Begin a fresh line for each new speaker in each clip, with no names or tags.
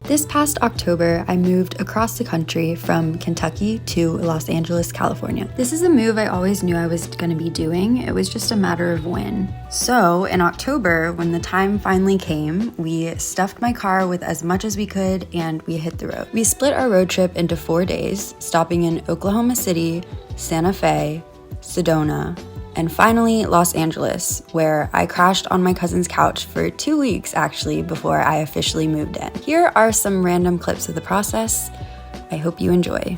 This past October, I moved across the country from Kentucky to Los Angeles, California. This is a move I always knew I was going to be doing. It was just a matter of when. So in October, when the time finally came, we stuffed my car with as much as we could and we hit the road. We split our road trip into 4 days, stopping in Oklahoma City, Santa Fe, Sedona, and finally Los Angeles, where I crashed on my cousin's couch for 2 weeks actually before I officially moved in. Here are some random clips of the process. I hope you enjoy.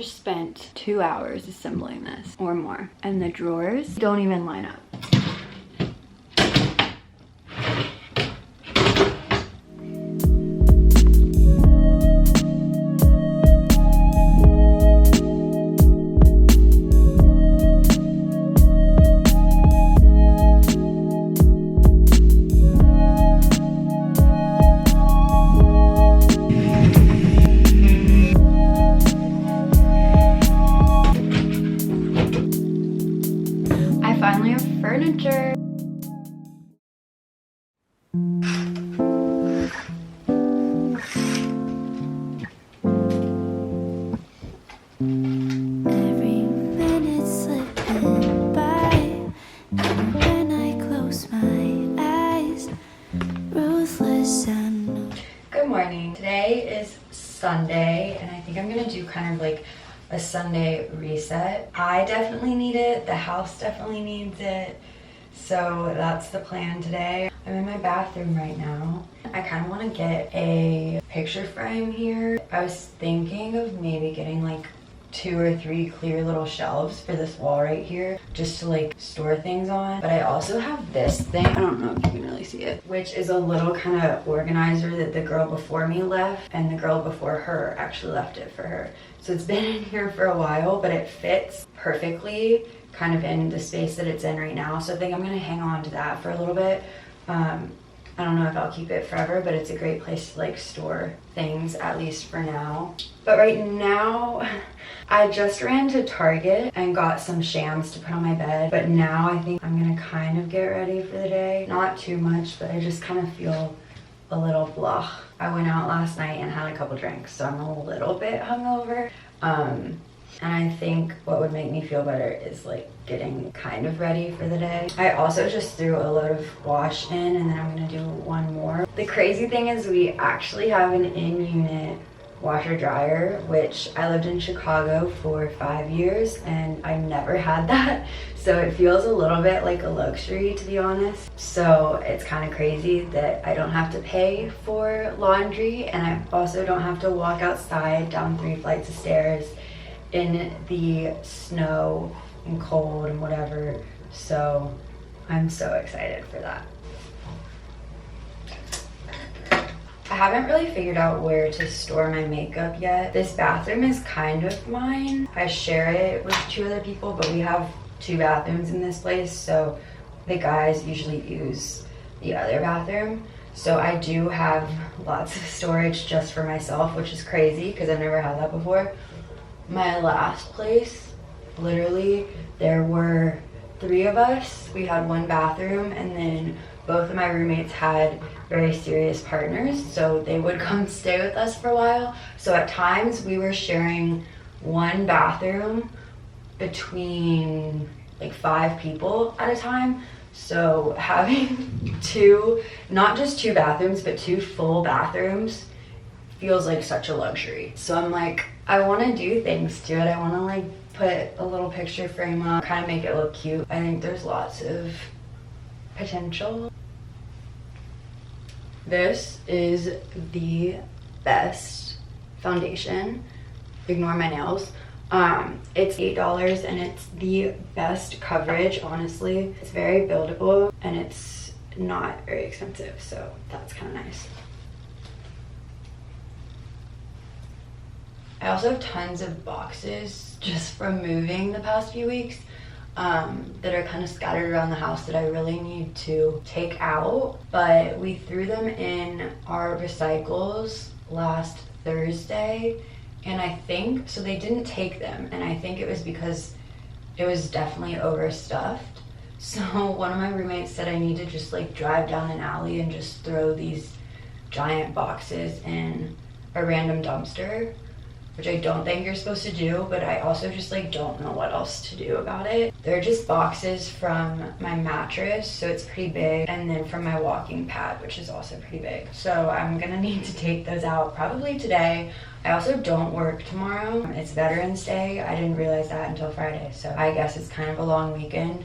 Spent 2 hours assembling this or more, and the drawers don't even line up. Finally have furniture.
Every minute slipping by, and when I close my eyes, ruthless and
Good morning. Today is Sunday, and I think I'm gonna do kind of like a Sunday reset. I definitely need it. The house definitely needs it. So that's the plan today. I'm in my bathroom right now. I kind of want to get a picture frame here. I was thinking of maybe getting like 2 or 3 clear little shelves for this wall right here just to like store things on. But I also have this thing, I don't know if you can really see it, which is a little kind of organizer that the girl before me left, and the girl before her actually left it for her. So it's been in here for a while, but it fits perfectly kind of in the space that it's in right now. So I think I'm gonna hang on to that for a little bit. I don't know if I'll keep it forever, but it's a great place to like store things, at least for now. But right now, I just ran to Target and got some shams to put on my bed. But now I think I'm gonna kind of get ready for the day. Not too much, but I just kind of feel a little blah. I went out last night and had a couple drinks, so I'm a little bit hungover. And I think what would make me feel better is like getting kind of ready for the day. I also just threw a load of wash in, and then I'm gonna do one more. The crazy thing is we actually have an in-unit washer dryer, which I lived in Chicago for 5 years and I never had that. So it feels a little bit like a luxury, to be honest. So it's kind of crazy that I don't have to pay for laundry, and I also don't have to walk outside down 3 flights of stairs in the snow and cold and whatever. So I'm so excited for that. I haven't really figured out where to store my makeup yet. This bathroom is kind of mine. I share it with 2 other people, but we have 2 bathrooms in this place, so the guys usually use the other bathroom. So I do have lots of storage just for myself, which is crazy because I've never had that before. My last place, literally, there were 3 of us. We had 1 bathroom, and then both of my roommates had very serious partners, so they would come stay with us for a while. So at times we were sharing 1 bathroom between like 5 people at a time. So having two, not just 2 bathrooms, but 2 full bathrooms feels like such a luxury. So I'm like, I want to do things to it. I want to like put a little picture frame up, kind of make it look cute. I think there's lots of potential. This is the best foundation. Ignore my nails. It's $8 and it's the best coverage, honestly. It's very buildable and it's not very expensive, so that's kind of nice. I also have tons of boxes just from moving the past few weeks that are kind of scattered around the house that I really need to take out, but we threw them in our recycles last Thursday, and I think, so they didn't take them, and I think it was because it was definitely overstuffed. So one of my roommates said I need to just like drive down an alley and just throw these giant boxes in a random dumpster, which I don't think you're supposed to do, but I also just like don't know what else to do about it. They're just boxes from my mattress, so it's pretty big, and then from my walking pad, which is also pretty big. So I'm gonna need to take those out probably today. I also don't work tomorrow. It's Veterans Day. I didn't realize that until Friday, so I guess it's kind of a long weekend.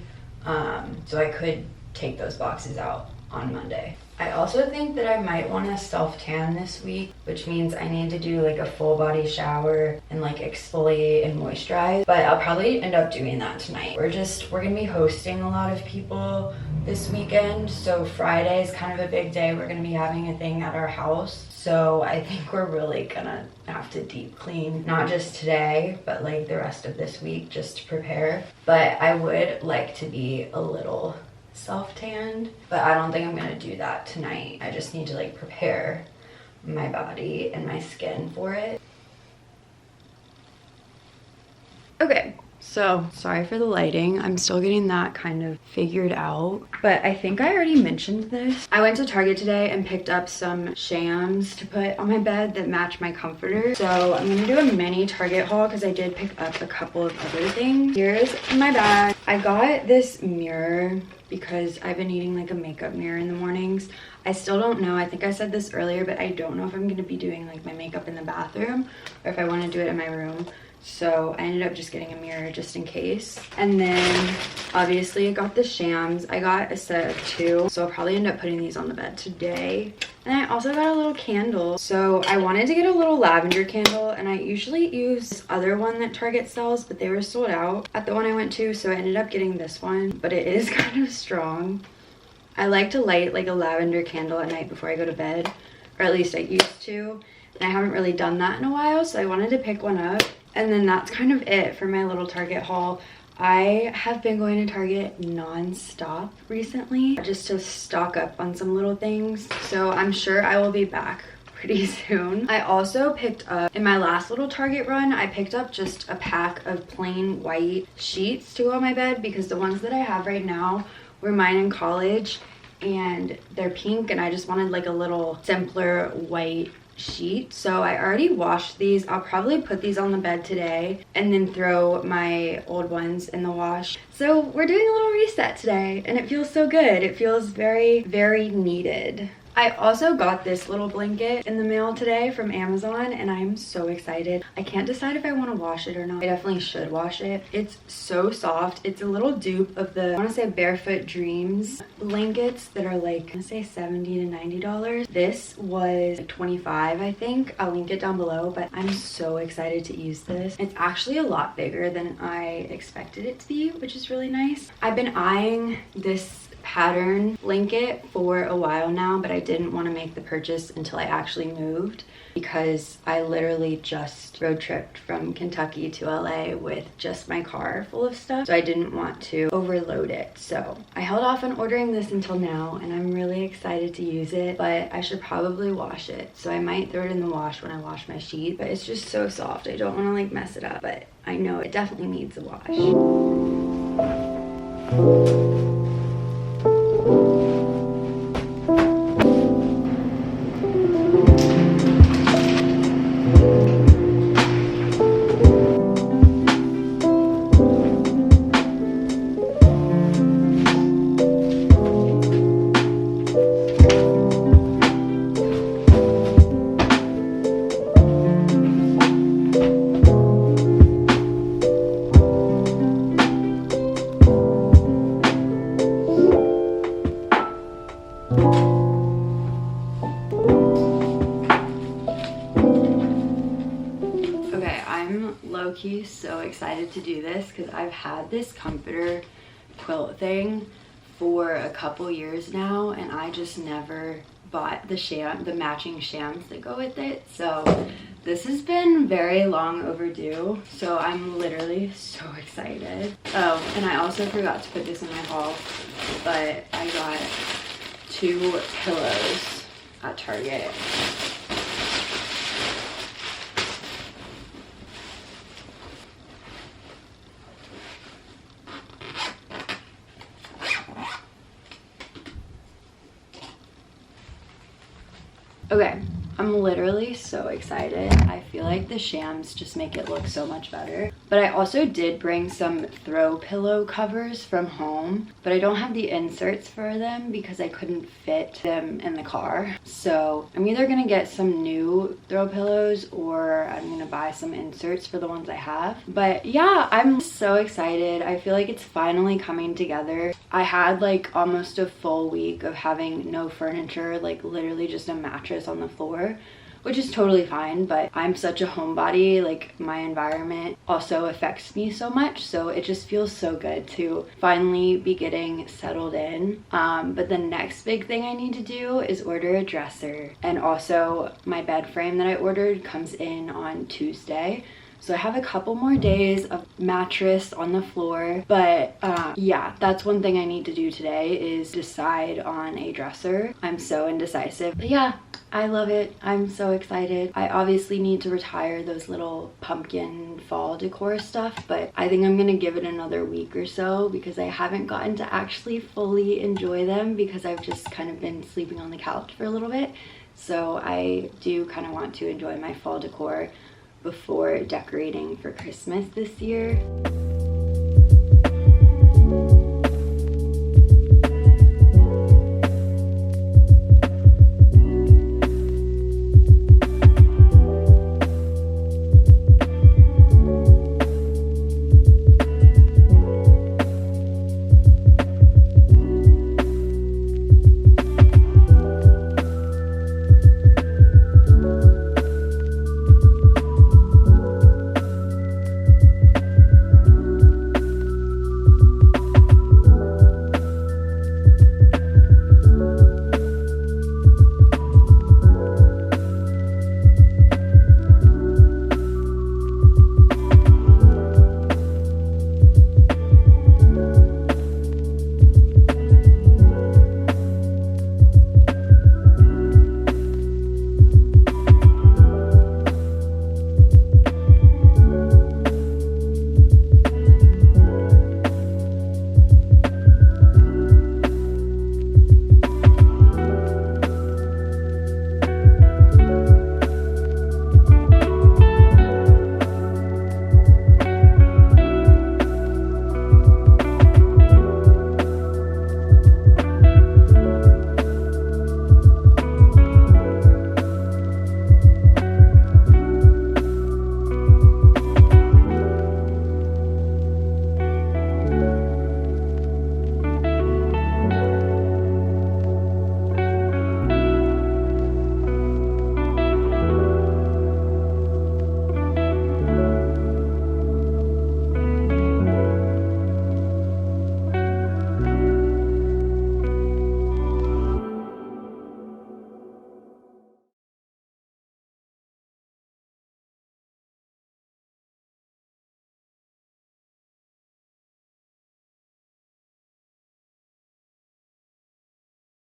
So I could take those boxes out on Monday. I also think that I might want to self-tan this week, which means I need to do like a full body shower and like exfoliate and moisturize, but I'll probably end up doing that tonight. We're gonna be hosting a lot of people this weekend, so Friday is kind of a big day. We're gonna be having a thing at our house, so I think we're really gonna have to deep clean, not just today, but like the rest of this week just to prepare. But I would like to be a little self-tanned, but I don't think I'm gonna do that tonight. I just need to like prepare my body and my skin for it. Okay, so sorry for the lighting. I'm still getting that kind of figured out, but I think I already mentioned this. I went to Target today and picked up some shams to put on my bed that match my comforter. So I'm gonna do a mini Target haul because I did pick up a couple of other things. Here's my bag. I got this mirror because I've been needing like a makeup mirror in the mornings. I still don't know, I think I said this earlier, but I don't know if I'm gonna be doing like my makeup in the bathroom or if I wanna do it in my room. So I ended up just getting a mirror just in case. And then obviously I got the shams. I got a set of 2, so I'll probably end up putting these on the bed today. And I also got a little candle. So I wanted to get a little lavender candle, and I usually use this other one that Target sells, but they were sold out at the one I went to, so I ended up getting this one, but it is kind of strong. I like to light like a lavender candle at night before I go to bed, or at least I used to, and I haven't really done that in a while, so I wanted to pick one up. And then that's kind of it for my little Target haul. I have been going to Target non-stop recently just to stock up on some little things. So I'm sure I will be back pretty soon. I also picked up, in my last little Target run, I picked up just a pack of plain white sheets to go on my bed because the ones that I have right now were mine in college and they're pink, and I just wanted like a little simpler white sheet. So I already washed these. I'll probably put these on the bed today and then throw my old ones in the wash. So we're doing a little reset today and it feels so good. It feels very, very needed. I also got this little blanket in the mail today from Amazon and I'm so excited. I can't decide if I want to wash it or not. I definitely should wash it. It's so soft. It's a little dupe of the, I want to say Barefoot Dreams blankets that are like, I want to say $70 to $90. This was $25, I think. I'll link it down below, but I'm so excited to use this. It's actually a lot bigger than I expected it to be, which is really nice. I've been eyeing this pattern blanket for a while now, but I didn't want to make the purchase until I actually moved because I literally just road tripped from Kentucky to LA with just my car full of stuff, so I didn't want to overload it. So I held off on ordering this until now and I'm really excited to use it, but I should probably wash it, so I might throw it in the wash when I wash my sheet. But it's just so soft, I don't want to like mess it up, but I know it definitely needs a wash. I've had this comforter quilt thing for a couple years now, and I just never bought the matching shams that go with it. So this has been very long overdue, so I'm literally so excited. Oh, and I also forgot to put this in my haul, but I got 2 pillows at Target. Okay, I'm literally so excited. I feel like the shams just make it look so much better. But I also did bring some throw pillow covers from home, but I don't have the inserts for them because I couldn't fit them in the car. So I'm either gonna get some new throw pillows or I'm gonna buy some inserts for the ones I have. But yeah, I'm so excited. I feel like it's finally coming together. I had like almost a full week of having no furniture, like literally just a mattress on the floor, which is totally fine, but I'm such a homebody, like my environment also affects me so much, so it just feels so good to finally be getting settled in. But the next big thing I need to do is order a dresser, and also my bed frame that I ordered comes in on Tuesday. So I have a couple more days of mattress on the floor, but yeah, that's one thing I need to do today is decide on a dresser. I'm so indecisive, but yeah, I love it. I'm so excited. I obviously need to retire those little pumpkin fall decor stuff, but I think I'm gonna give it another week or so because I haven't gotten to actually fully enjoy them because I've just kind of been sleeping on the couch for a little bit. So I do kind of want to enjoy my fall decor before decorating for Christmas this year.